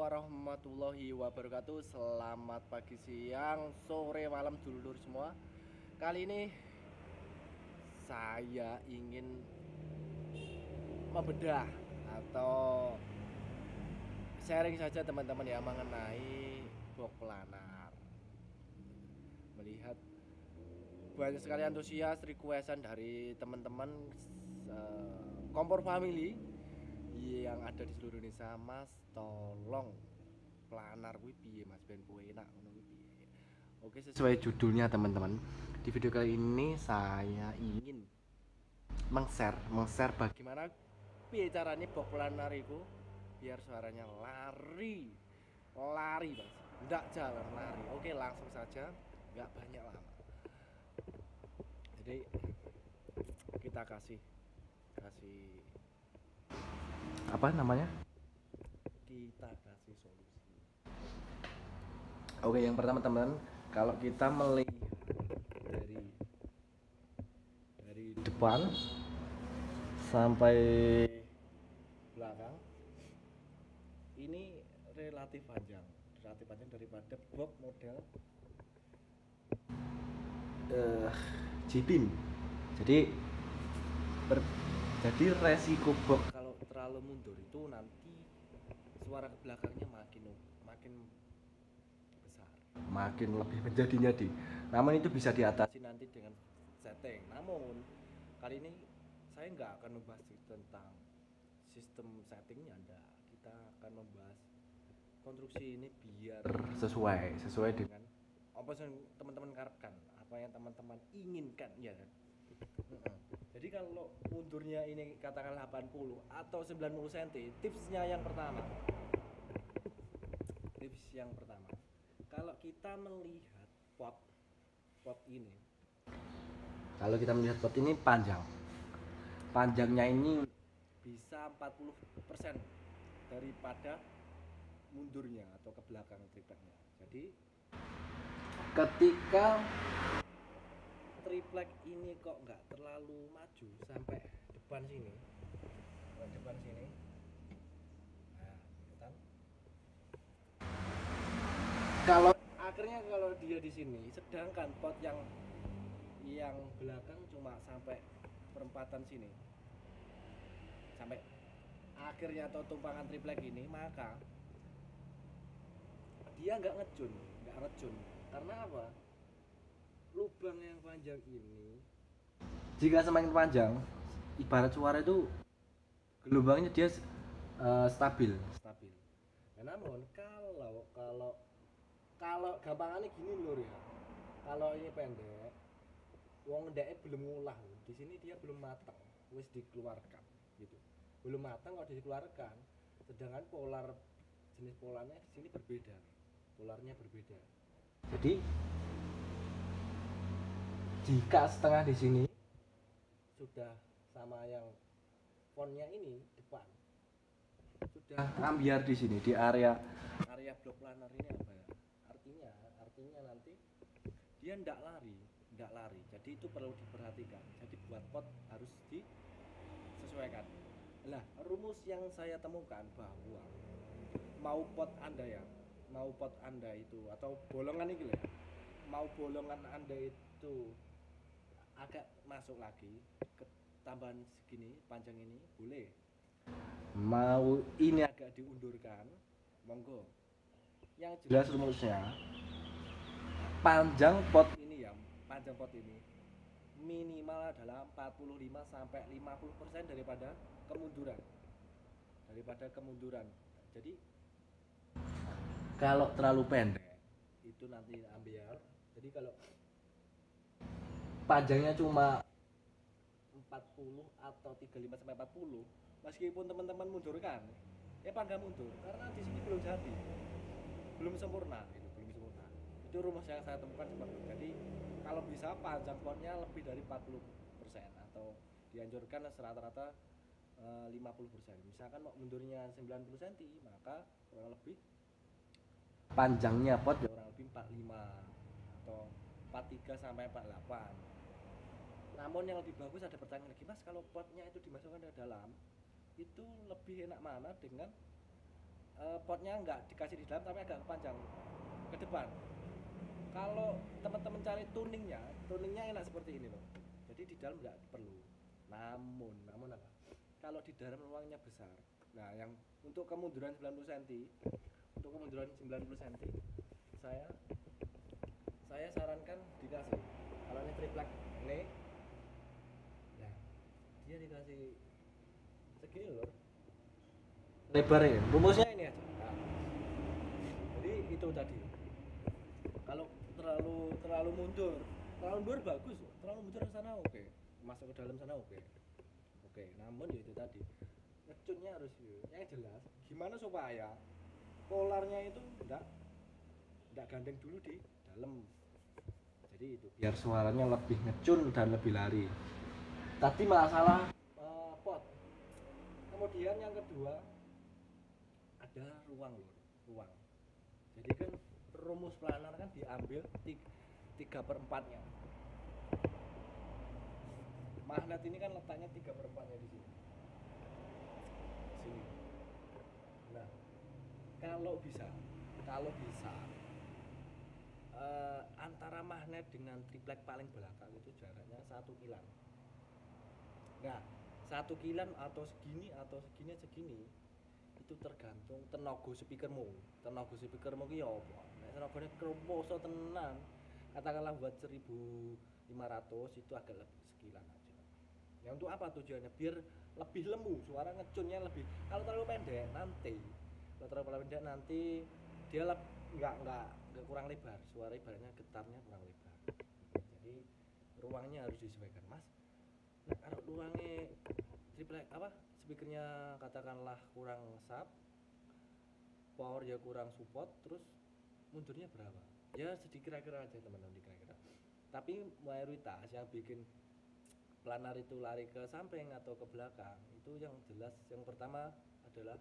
warahmatullahi wabarakatuh. Selamat pagi, siang, sore, malam dulur semua. Kali ini saya ingin membedah atau sharing saja teman-teman ya mengenai box planar. Melihat banyak sekali antusias requestan dari teman-teman kompor family yang ada di seluruh Indonesia. Mas tolong planar kuwi piye Mas ben enak ngono kuwi piye. Oke, sesuai judulnya teman-teman, di video kali ini saya ingin meng-share bagaimana piye caranya box planar itu biar suaranya lari lari Mas, enggak jalan lari. Oke, langsung saja, enggak banyak lama. Jadi kita kasih apa namanya, kita kasih solusi. Oke, yang pertama teman, kalau kita melihat dari depan sampai belakang ini relatif panjang daripada box model Jeepin. Jadi jadi resiko box kalau terlalu mundur itu nanti suara ke belakangnya makin besar, makin lebih menjadinya di. Namun itu bisa diatasi nanti dengan setting. Namun kali ini saya nggak akan membahas tentang sistem settingnya, enggak. Kita akan membahas konstruksi ini biar sesuai dengan apa yang teman-teman harapkan, apa yang teman-teman inginkan ya kan. Jadi kalau mundurnya ini katakanlah 80 atau 90 cm, tipsnya yang pertama. Tips yang pertama, kalau kita melihat pot ini, kalau kita melihat pot ini panjangnya ini bisa 40% daripada mundurnya atau ke belakang tripleknya. Jadi ketika triplek ini kok nggak terlalu maju sampai depan sini, nah gitu kan. Kalau akhirnya kalau dia di sini, sedangkan pot yang belakang cuma sampai perempatan sini, sampai akhirnya atau tumpangan triplek ini, maka dia nggak ngejun. Karena apa? Lubang yang panjang ini, jika semakin panjang, ibarat suara itu gelombangnya dia stabil. Nah, namun kalau gampangannya gini lur ya, kalau ini pendek, wong ndeke belum ngulah, di sini dia belum matang, wis dikeluarkan gitu, belum matang kalau dikeluarkan. Sedangkan jenis polarnya di sini berbeda, polarnya berbeda. Jadi jika setengah di sini sudah sama yang fontnya ini depan, sudah ambiar di sini di area blok planar ini apa ya? Artinya nanti dia ndak lari. Jadi itu perlu diperhatikan. Jadi buat pot harus disesuaikan. Nah, rumus yang saya temukan bahwa mau pot Anda itu atau bolongan ini ya, mau bolongan Anda itu agak masuk lagi ke tambahan segini panjang ini boleh, mau ini agak diundurkan monggo. Yang jelas rumusnya panjang pot ini minimal adalah 45 sampai 50% daripada kemunduran. Jadi kalau terlalu pendek itu nanti ambiar. Jadi kalau panjangnya cuma 40 atau 35 sampai 40, meskipun teman-teman mundurkan, ya pangga mundur karena di sini belum sempurna. Itu rumus yang saya temukan seperti itu. Jadi kalau bisa panjang potnya lebih dari 40% atau dianjurkan rata-rata 50%. Misalkan mau mundurnya 90 cm, maka kurang lebih panjangnya pot ya kurang lebih 45 atau 43 sampai 48. Namun yang lebih bagus, ada pertanyaan lagi, Mas, kalau potnya itu dimasukkan ke dalam, itu lebih enak mana dengan potnya nggak dikasih di dalam tapi agak panjang ke depan. Kalau teman-teman cari tuningnya enak seperti ini loh. Jadi di dalam nggak perlu. Namun apa? Kalau di dalam ruangnya besar. Nah, yang untuk kemunduran 90 cm, saya sarankan dikasih. Kalau ini triplek ini, nah dia dikasih segini loh. Lebarnya, rumusnya ini aja. Nah, jadi itu tadi. Kalau terlalu mundur bagus, terlalu mundur ke sana oke, masuk ke dalam sana oke. Namun ya itu tadi ngecunnya harus yang jelas. Gimana supaya polarnya itu enggak gandeng dulu di dalam. Jadi itu biar suaranya lebih ngecun dan lebih lari. Tadi masalah pot. Kemudian yang kedua ada ruang. Jadi kan rumus planar kan diambil 3/4-nya. Magnet ini kan letaknya 3/4-nya di sini. Nah, kalau bisa antara magnet dengan triplek paling belakang itu jaraknya 1 kilan. Nah, 1 kilan atau segini itu tergantung tenaga speakermu ki ya apa. Nek tenagane kromoso tenan, katakanlah buat 1500 itu agak lebih sekilan aja. Ya untuk apa tujuannya? Biar lebih lembut, suara ngecunnya lebih. Kalau terlalu pendek nanti dia nggak kurang lebar, suara ibaratnya getarnya kurang lebar. Jadi ruangnya harus disesuaikan, Mas. Nah, kalau ruangnya triplek speakernya katakanlah kurang sub, power ya kurang support, terus mundurnya berapa? Ya sedikit kira-kira aja teman-teman, kira-kira. Tapi mayoritas yang bikin planar itu lari ke samping atau ke belakang itu yang jelas yang pertama adalah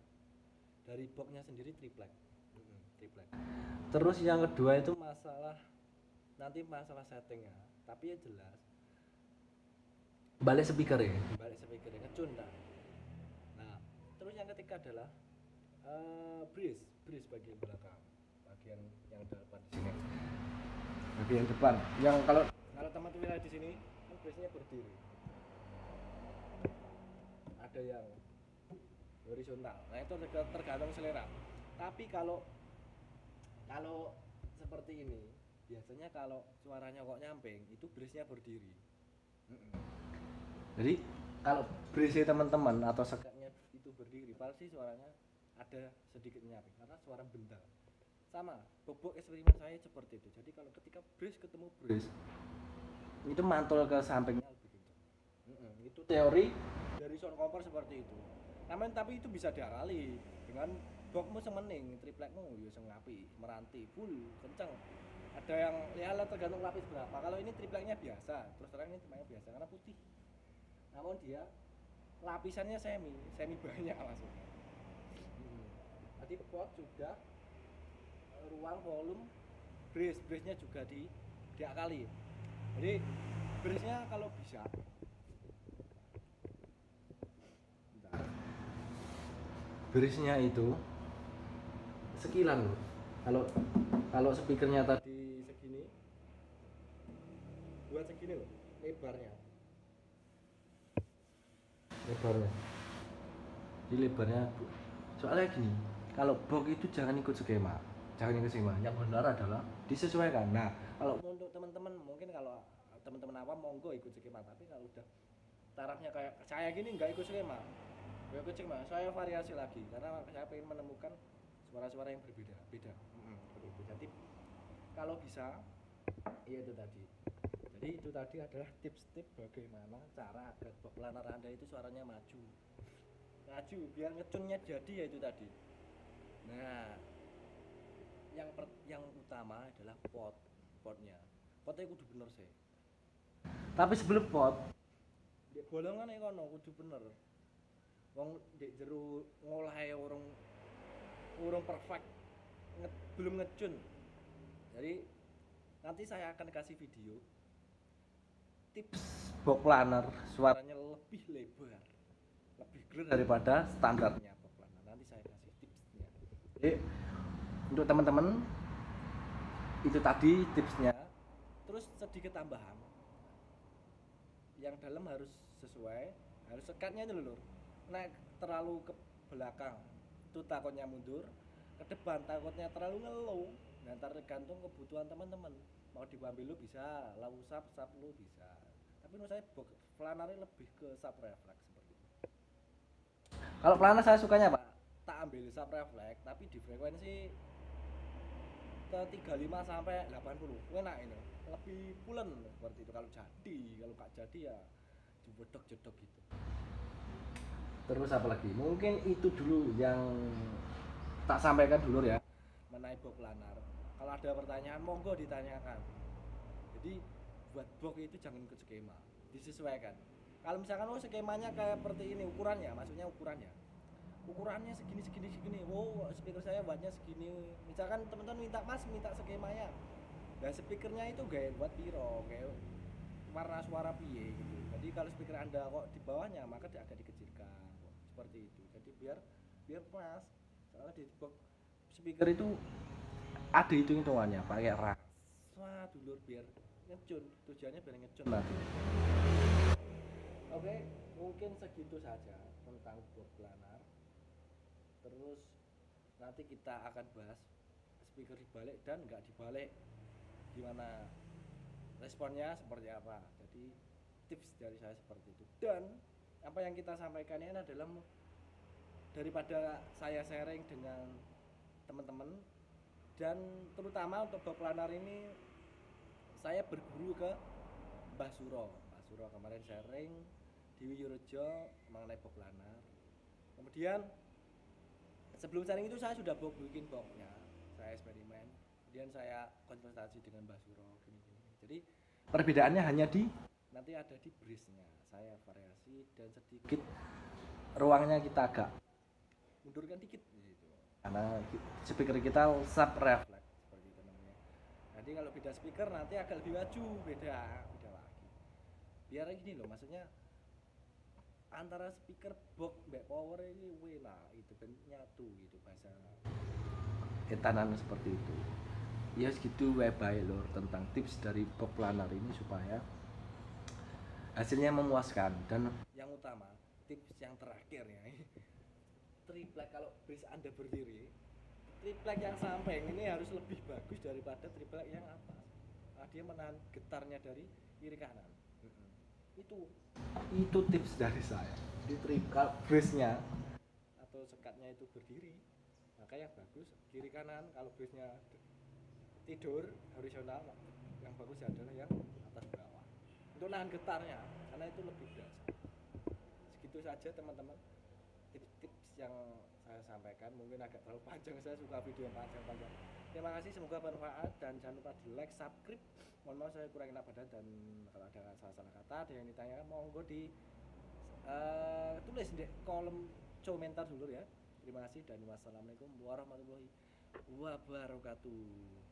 dari boxnya sendiri triplek. Terus yang kedua itu masalah settingnya, tapi ya jelas balik speaker ya ngecun dah. Nah, terus yang ketiga adalah brace bagian belakang, bagian yang depan di sini, bagian depan yang kalau teman-teman lihat di sini kan brace-nya berdiri, ada yang horizontal. Nah, itu tergantung selera. Tapi kalau seperti ini biasanya kalau suaranya kok nyamping itu brace-nya berdiri. Jadi kalau brace teman-teman atau sekatnya itu berdiri pasti suaranya ada sedikit nyamping karena suara bendal. Sama bobok eksperimen saya seperti itu. Jadi kalau ketika brace ketemu brace itu mantul ke sampingnya lebih kencang. Itu teori dari sound compare seperti itu. Namun tapi itu bisa diakali dengan boxmu semening, triplekmu ya sing apik, meranti full kencang. Ada yang ya tergantung lapis berapa. Kalau ini tripleknya biasa, terus terang ini tripleknya biasa karena putih. Namun dia lapisannya semi banyak maksudnya. Tadi pot sudah, ruang volume, brace-nya juga diakali. Jadi brace-nya kalau bisa brace-nya itu sekilan loh. Kalau speakernya tadi segini, buat segini loh lebarnya. Jadi lebarnya soalnya gini, kalau box itu jangan ikut skema. Yang benar adalah disesuaikan. Nah, kalau untuk teman-teman mungkin kalau teman-teman awam monggo ikut skema, tapi kalau udah tarafnya kayak saya gini nggak ikut skema. Saya variasi lagi karena saya ingin menemukan suara-suara yang berbeda. Jadi kalau bisa ya itu tadi. Jadi itu tadi adalah tips-tips bagaimana cara agar box planar Anda itu suaranya maju biar ngecunnya jadi ya itu tadi. Nah, yang utama adalah potnya kudu bener sih. Tapi sebelum pot di bolongan kono kudu bener. Wong ndek jero ngolahe urung perfect belum ngecun. Jadi nanti saya akan kasih video tips box planar suaranya lebih lebar, lebih clear daripada standarnya box planar. Nanti saya kasih tipsnya. Jadi untuk teman-teman itu tadi tipsnya. Terus sedikit tambahan, yang dalam harus sesuai, harus sekatnya itu lho. Nek terlalu ke belakang itu takutnya mundur, ke depan takutnya terlalu ngelow. Nah, tergantung kebutuhan teman-teman. Mau diambil lu bisa, lau sap lu bisa. Tapi menurut saya planarnya lebih ke sub reflex seperti itu. Kalau planar saya sukanya Pak, tak ambil sub reflex tapi di frekuensi ke 35 sampai 80. Enak ini. Lebih pulen seperti itu kalau jadi. Kalau nggak jadi ya jedok-jedok gitu. Terus apa lagi? Mungkin itu dulu yang tak sampaikan dulu ya mengenai box planar. Kalau ada pertanyaan monggo ditanyakan. Jadi buat box itu jangan ikut skema, disesuaikan. Kalau misalkan skemanya kayak seperti ini ukurannya, maksudnya ukurannya segini, speaker saya wattnya segini. Misalkan teman-teman minta skemanya, dan speakernya itu gaya buat piro, kayak warna suara piye gitu. Jadi kalau speaker anda kok di bawahnya, maka dia agak dikecilkan seperti itu. Jadi biar biar pas. Soalnya di box speaker itu ada hitungannya, pakai rasa dulur biar ngecun, tujuannya biar ngecun nanti. Oke, mungkin segitu saja tentang box planar. Terus nanti kita akan bahas speaker dibalik dan nggak dibalik, gimana responnya seperti apa. Jadi tips dari saya seperti itu. Dan apa yang kita sampaikan ini adalah daripada saya sharing dengan teman-teman, dan terutama untuk box planar ini saya berguru ke Mbah Suro. Mbah Suro kemarin sharing di Wiyorejo mengenai box planar. Kemudian sebelum sharing itu saya sudah bikin boxnya, saya eksperimen, kemudian saya konsultasi dengan Mbah Suro gini. Jadi perbedaannya hanya di nanti ada di bridge-nya saya variasi dan sedikit ruangnya kita agak mundurkan dikit gitu. Karena speaker kita sub reflex seperti itu namanya. Jadi kalau beda speaker nanti agak lebih maju, beda lagi. Biar gini loh, maksudnya antara speaker box mbak power ini wena itu kan nyatu gitu bahasa etanan seperti itu. Ya segitu baik lor tentang tips dari box planar ini supaya hasilnya memuaskan. Dan yang utama tips yang terakhir ya, triplek kalau base anda berdiri, triplek yang samping ini harus lebih bagus daripada triplek yang atas. Nah, dia menahan getarnya dari kiri kanan. Itu tips dari saya. Di triplek base nya atau sekatnya itu berdiri, maka yang bagus kiri kanan. Kalau base nya tidur horizontal, yang bagus adalah yang atas bawah untuk nahan getarnya, karena itu lebih berasa. Segitu saja teman-teman tips-tips yang saya sampaikan. Mungkin agak terlalu panjang, saya suka video yang panjang-panjang. Terima kasih, semoga bermanfaat dan jangan lupa di like, subscribe. Mohon maaf saya kurang enak badan, dan kalau ada salah-salah kata, ada yang ditanyakan monggo di tulis di kolom komentar dulu ya. Terima kasih dan wassalamualaikum warahmatullahi wabarakatuh.